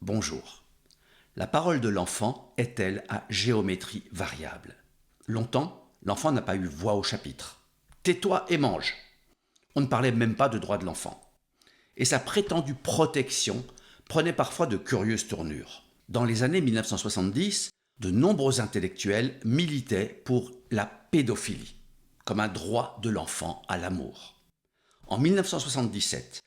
Bonjour. La parole de l'enfant est-elle à géométrie variable? Longtemps, l'enfant n'a pas eu voix au chapitre. Tais-toi et mange. On ne parlait même pas de droits de l'enfant. Et sa prétendue protection prenait parfois de curieuses tournures. Dans les années 1970, de nombreux intellectuels militaient pour la pédophilie, comme un droit de l'enfant à l'amour. En 1977,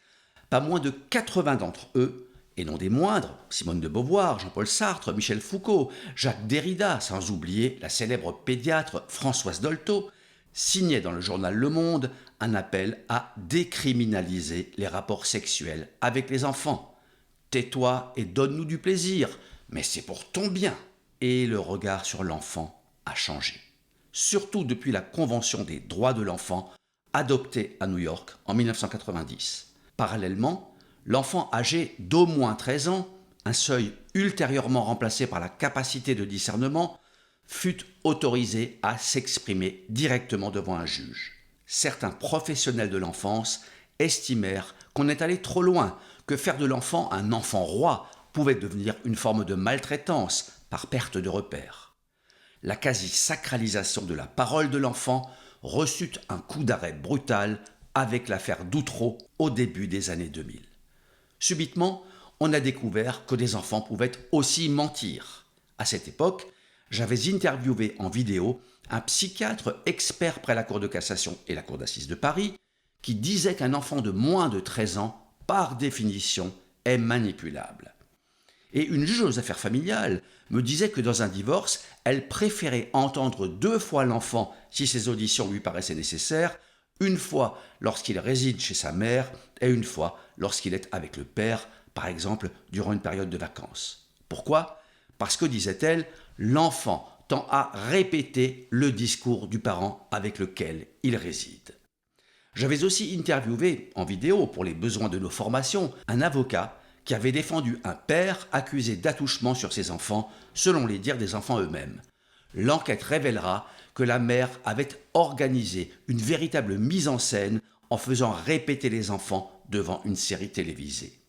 pas moins de 80 d'entre eux, et non des moindres, Simone de Beauvoir, Jean-Paul Sartre, Michel Foucault, Jacques Derrida, sans oublier la célèbre pédiatre Françoise Dolto, signaient dans le journal Le Monde un appel à décriminaliser les rapports sexuels avec les enfants. Tais-toi et donne-nous du plaisir, mais c'est pour ton bien. Et le regard sur l'enfant a changé. Surtout depuis la Convention des droits de l'enfant adoptée à New York en 1990. Parallèlement, l'enfant âgé d'au moins 13 ans, un seuil ultérieurement remplacé par la capacité de discernement, fut autorisé à s'exprimer directement devant un juge. Certains professionnels de l'enfance estimèrent qu'on est allé trop loin, que faire de l'enfant un enfant roi pouvait devenir une forme de maltraitance par perte de repères. La quasi-sacralisation de la parole de l'enfant reçut un coup d'arrêt brutal avec l'affaire d'Outreau au début des années 2000. Subitement, on a découvert que des enfants pouvaient aussi mentir. À cette époque, j'avais interviewé en vidéo un psychiatre expert près la Cour de cassation et la Cour d'assises de Paris qui disait qu'un enfant de moins de 13 ans, par définition, est manipulable. Et une juge aux affaires familiales me disait que dans un divorce, elle préférait entendre 2 fois l'enfant si ses auditions lui paraissaient nécessaires, une fois lorsqu'il réside chez sa mère et une fois lorsqu'il est avec le père, par exemple durant une période de vacances. Pourquoi? Parce que, disait-elle, l'enfant tend à répéter le discours du parent avec lequel il réside. J'avais aussi interviewé en vidéo pour les besoins de nos formations un avocat qui avait défendu un père accusé d'attouchement sur ses enfants, selon les dires des enfants eux-mêmes. L'enquête révélera que la mère avait organisé une véritable mise en scène en faisant répéter les enfants devant une série télévisée.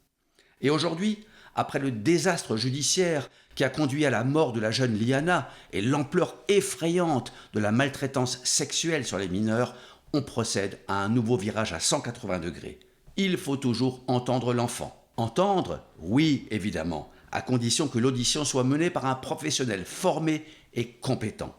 Et aujourd'hui, après le désastre judiciaire qui a conduit à la mort de la jeune Liana et l'ampleur effrayante de la maltraitance sexuelle sur les mineurs, on procède à un nouveau virage à 180 degrés. Il faut toujours entendre l'enfant. Entendre? Oui, évidemment, à condition que l'audition soit menée par un professionnel formé et compétent.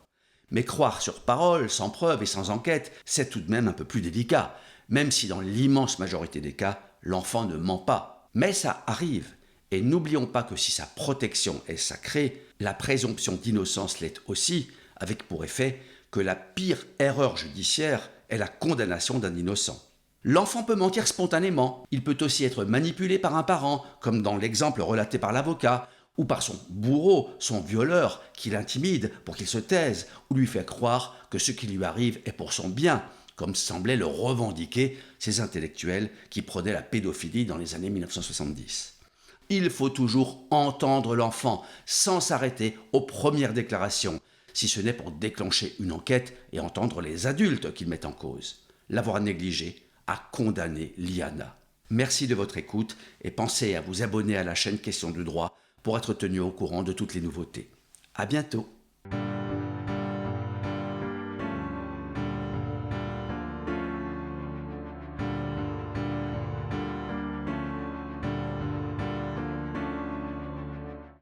Mais croire sur parole, sans preuve et sans enquête, c'est tout de même un peu plus délicat, même si dans l'immense majorité des cas, l'enfant ne ment pas. Mais ça arrive. Et n'oublions pas que si sa protection est sacrée, la présomption d'innocence l'est aussi, avec pour effet que la pire erreur judiciaire est la condamnation d'un innocent. L'enfant peut mentir spontanément, il peut aussi être manipulé par un parent, comme dans l'exemple relaté par l'avocat, ou par son bourreau, son violeur, qui l'intimide pour qu'il se taise, ou lui fait croire que ce qui lui arrive est pour son bien, comme semblaient le revendiquer ces intellectuels qui prônaient la pédophilie dans les années 1970. Il faut toujours entendre l'enfant, sans s'arrêter aux premières déclarations, si ce n'est pour déclencher une enquête et entendre les adultes qu'il met en cause. L'avoir négligé a condamné Liana. Merci de votre écoute et pensez à vous abonner à la chaîne Questions de droit pour être tenu au courant de toutes les nouveautés. À bientôt.